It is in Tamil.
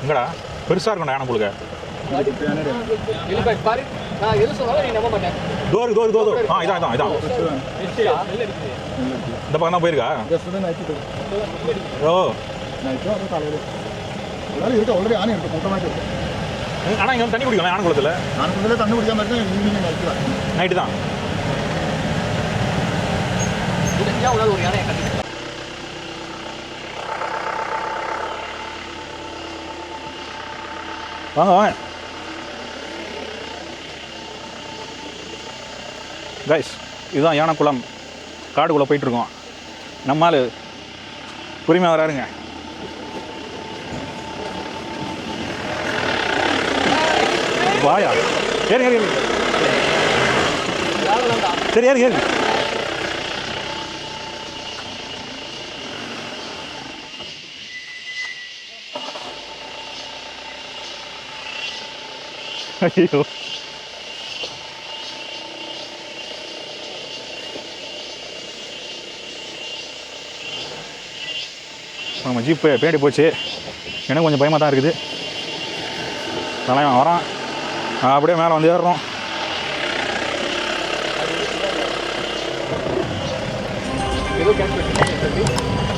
எங்கடா பெருசாக இருக்கணும் யானை புழுக்க. தோறு தோறு தோறு இதான் இதான் இதான் இந்த பக்கம் தான் போயிருக்கா. ஓ ஆல்ரெடி ஆனை இருக்கு கூட்டமாக இருக்கு. ஆனால் இங்கே வந்து தண்ணி குடிக்கலாம் யானை குளத்தில். யானை குளத்தில் தண்ணி குடிக்காம இருக்கேன். ஈவினிங் நைட்டு தான் ஒரு யானையை கட்டி வாங்க வாங்க கைஸ். இதுதான் யானைக்குளம். காடுக்குள்ளே போயிட்டுருக்கோம். நம்மால் பொறுமையாக வராருங்க. வாயா ஏறி ஏறி சரி ஏறி ஏறி. ஐயோ நம்ம ஜீப்பு பின்னாடி போச்சு. எனக்கு கொஞ்சம் பயமாக தான் இருக்குது. தலைவன் வரான். அப்படியே மேலே வந்து ஏறுறோம். ஏதோ கேட்க